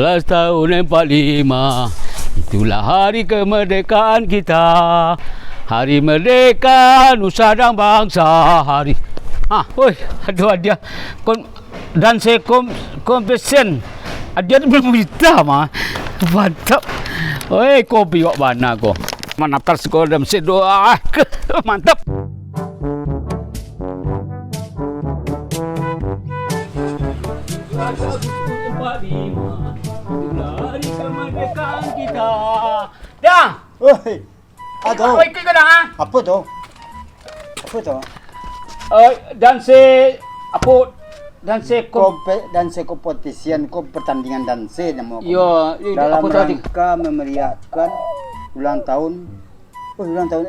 17 tahun 45, itulah hari kemerdekaan kita. Hari merdeka nusa dan bangsa. Hari aduh dia dan saya kompesen. Dia belum minta mah. Mantap. Oi, kopi wak mana ko. Manaptar sekolah dan sedoa. Mantap. Hari kemerdekaan kita. Dang. Oi. Aduh. Oi, ikut ke dang ah? Apa tu? Apa tu? Danse Kompetisian pertandingan danse nama kau. Yo, Dalam apa tadi? rangka memeriahkan ulang tahun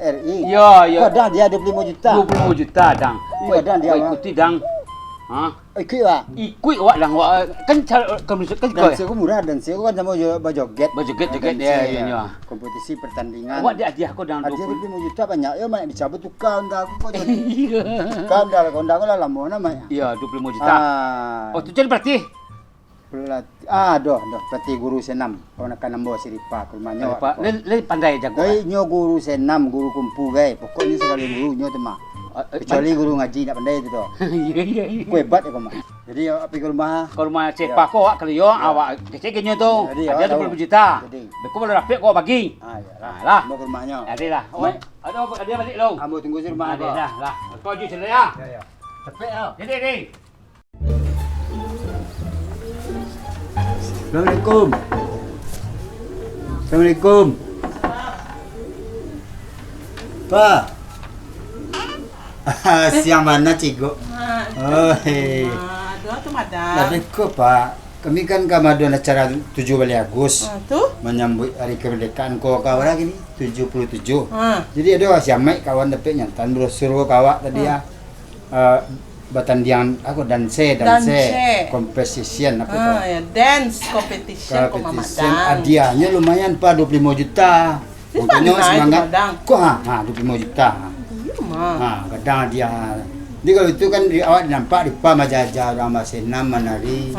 RI. Ya. Dah dia 25 juta. 25 juta dang. Iya, dang dia. Ikuti dang. Ha? Ikut lah. Ikut awak dang. Kan cara kamu kan kau. Danse aku murah, danse aku kan sama berjoget. Berjoget-joget Danse, ya. Kompetisi pertandingan. Awak dia hadiah kau dang. Hadiah 25 juta banyak. Ya mana dicabut tukang dah aku kau jadi. Kan dah kondang lah lama namanya. Iya, 25 juta. Oh, tu jadi berarti. Pelatih guru senam. Kau nak nambah siripa ke rumahnya. Pak, le pandai jago. Nyo guru senam, guru kumpu gay. Pokoknya sekali guru nyo tu mah. Kecuali guru ngaji nak pandai tu tu. Iya. Kau hebat ya kau mah. Jadi pergi ke rumah. Ke rumah cek pak kau kalau yo awak kecek nyo tu. Jadi, Ada 20 juta. Beku boleh dapat kau bagi. Lah. Mau ke rumahnya. Ada lah. Ada balik lo. Ambo tunggu di rumah Ada dah lah. Kau je sini ya. Ya. Cepet ah. Jadi. Assalamualaikum. Assalamualaikum. Pak. Siang mana cikgu? Oh, hei. Aduh, tu madam. Tapi kok Pak, kami kan kamaduan acara 7 Agustus. Tu? Menyambut hari kemerdekaan kau kawan lagi ni 77. Ha. Jadi ada siamai kawan dapat nyantan brosur kawak tadi ya. Batandian aku danse competition apa tu? Ya, dance competition kau Competition madam. hadiahnya lumayan Pak 25 juta. Ini Untuknya pandai semangat. tu, Madang. Kok 25 juta. Kadang dia. Jadi kalau itu kan awak nampak di pa majaja orang senam menari.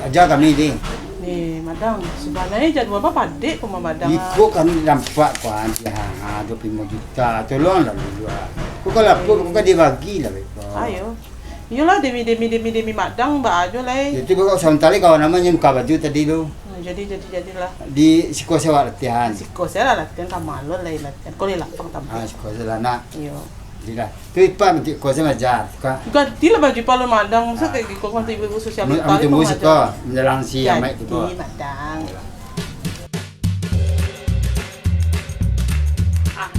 Ajar kami ni. Ni, madam, sebenarnya jadual apa padik kau madam. Ikut kan nampak kan dia 25 juta. Tolonglah dulu. Kau kalau apa kau dia bagilah betul. Ayo. Iyalah demi madang mbak aja lah. Itu kau sementara kawan namanya muka baju tadi tu. Jadilah. Di sekolah sewa latihan. Siko saya lah latihan kamalon lah latihan. Kau ni lapang tampil. Sekolah selana. Iyo. Tidak. Tu ipa nanti kau sama jar. Ganti lah baju palon madang. Masa kayak kau kan ibu sosial media. Kami tunggu sekolah menjelang siang mai tu. Jadi madang.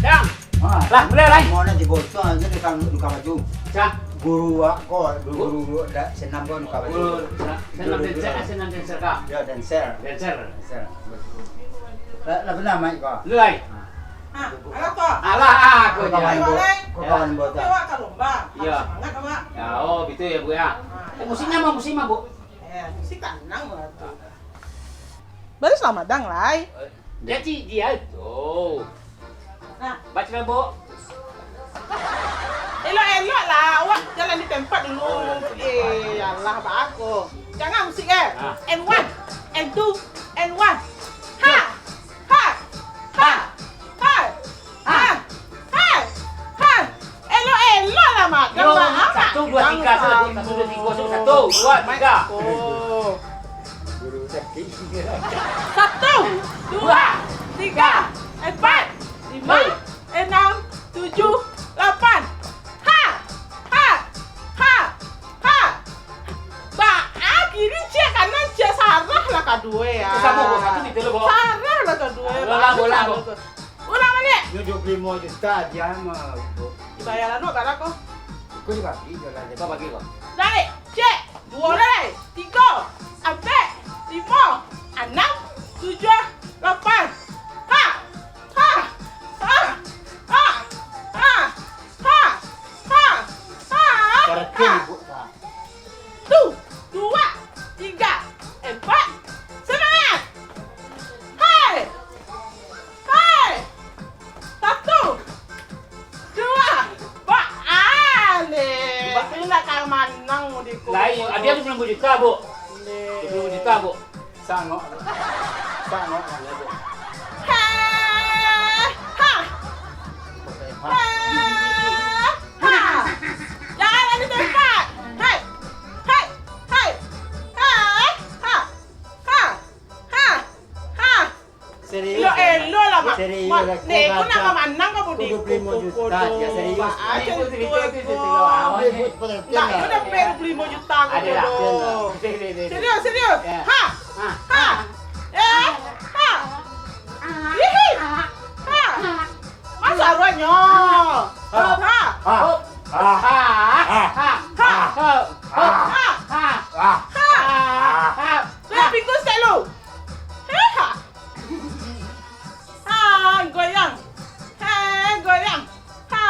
Dang. Lah, boleh lah. Mau nak dibotol je dekat luka baju. Cak. Guru kau guru dah senam kau luka baju. Senam dancer kah? Ya dancer. Dancer. Lah benar mai kau. Lelai. Alah kau. Alah aku Kawan je. botol. Kawan botol. Awak kan lomba. Iya. Semangat awak. Ya, oh gitu ya Bu ya. Musimnya Bu. Mesti kanang lah tu. Baru selamat dang lai. Jadi dia tu. Nah, Baca Bu. elok lah awak jalan di tempat dulu. Alah bagus. Jangan musik N1, N2, N1. Ha. Elok lah mak. Yo, 1, 2, 3, 1, 2, 3. Guru sakit. 1, 2, 3, 4, 5, 6, 7, 8. Kiri cek kanan cek sarah lah kedua ya. Sama Bu, 1 di Bu. Sarah lah kedua. Ulang. Ulang mana? 25 juta dia mah. Dibayar anu tak aku. Kau dibagi jalan. Kau bagi kau. Dari cek 2 dari 3, 4, 5, 6, 7, 8. Terken Bu. 1, 2, 3, 4. Semangat. Hai. 1, 2, Ini nak kau manang di Lain, dia 20 juta Bu. 20 juta Bu. Sangok. Sangok kan aja. Ha. Ha. Ha. Ha. Jangan lagi tempat. Hai. Hai. Hai. Ha. Ha. Ha. Ha. Ha. Serius. Lo elo lah mak. Serius Mak, lah, nih, kau kau nak baca manang kau budi. 25 juta, ya, serius. Aja Ini itu itu. Nak, kau dah bayar 25 juta kau Ada lah. bodoh. Serius. Serius, serius. Ya. Ha. Ha. Ha. Ha. Hihi. Ha. Masa ruannya? Ha. Ha. Ha. Ha. Ha. Ha. Ha. Ha. Ha. Lihat pinggul sekali lu. Ha. Ha. Goyang. Ha. Goyang. Ha.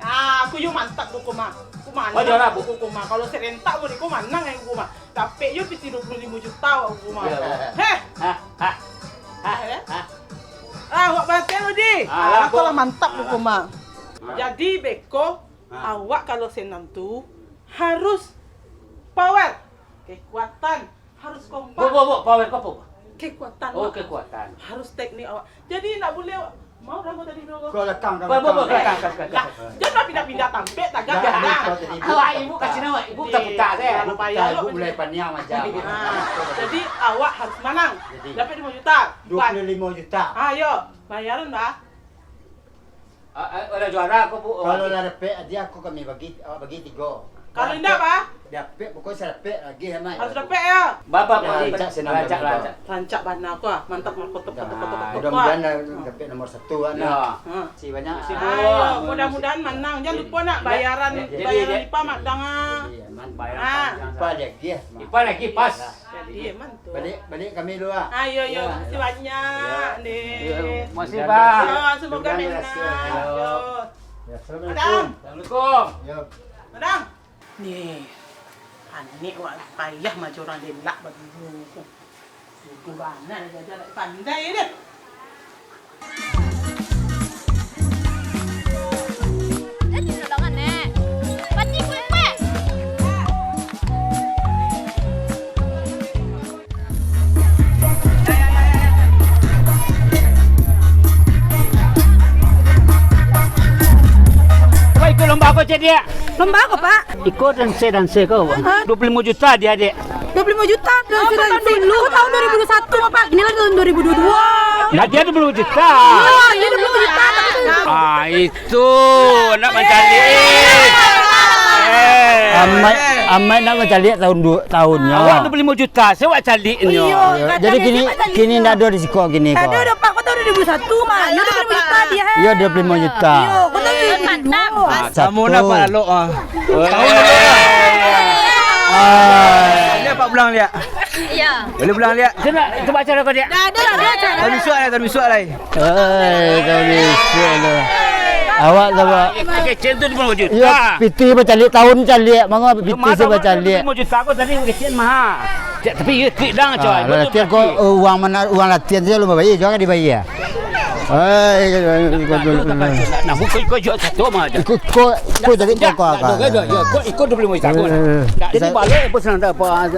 Ah, aku yo mantap buku mah. Aku mana? Oh, juara, Bu. buku mah. Kalau serentak mau aku manang yang buku mah. Tapi yo piti 25 juta aku mah. Ya, ya. Heh. Ha. Ha. Ha. Ah, awak bantai lu di. Ah, Aku lah Bu. mantap buku mah. Ah. Jadi Beko, Ah. awak kalau senam tu harus power, kekuatan, harus kompak, Power apa? kekuatan. Oh, Mak. kekuatan. Harus teknik awak. Jadi nak boleh mau dah kau tadi dulu. Kau lekang dah. Lah, jangan pindah-pindah tampek tak Dah, gagah dah. kau tadi. Awak ibu kasih nama, ibu tak buta saya. Kalau payah Ibu lo mulai paniak macam. Jadi awak harus menang. Jadi. Dapat 5 juta. 25 juta. Ayo, bayaran dah. Ada juara aku bu. Kalau dah dapat dia aku kami bagi awak bagi 3. Kalau tidak apa? Dapat pokoknya saya dapat lagi sama. Harus dapat ya. Bapak Ya, rancak senang rancak kami, rancak. Rancak bana aku ah. Mantap kotok. Mudah-mudahan dapat nomor 1 Ya. anak. Ha. Si banyak. Si Ayo, mudah-mudahan menang. Jangan lupa nak bayaran Jadi, bayaran jadi. IPA mak dang. Bayar Ah. Lupa lagi. Ipa lagi pas. Jadi mantu. Balik kami dulu ah. Ayo, Ya. makasih banyak nih. Masih Ya, Pak. Yo, semoga menang. Yo. Ya, Madam, Assalamualaikum. Ya. madam. Nih. Anik wak payah macam orang delak bagi buku. Buku bana jajan pandai dia. Jadi undangan nek. Pati kue. Apa ikut lomba aku cik dia? Lomba apa, Pak? Ikut dan se kau. 25 juta dia adik. 25 juta dan dulu. Tahun 2021, Pak. Ini lagi tahun 2022. Nah dia 20 juta. Oh, iya 25 juta. Ah itu nak mencari. Amai nak mencari tahunnya. Awak 25 juta, saya awak carinya. Iya. Jadi kini ndak ada risiko gini kok. Ada, Pak. Kau tahun 2021, Mak. Ya 25 juta dia. Iya 25 juta. Yo, kau tahun 2022. Kamu dapat lalu ah. Dia 4 bulan lihat. Iya. Boleh bulan lihat. Kita nak kita baca kau dia. Ada. Tahun besok lah. Kau ni siapa? Awak sama. Kecil tu 25 juta. Ya, piti bercali tahun cali. Mangga piti sebacali. 25 juta aku tadi kecil mahal. Tapi ya klik dah macam. Latihan kau uang mana uang latihan saja lu bayar, jangan dibayar. Nah, bukan ikut jual satu mah. Ikut jadi kau apa? Ikut 25 juta aku. Jadi balik apa senang tak apa.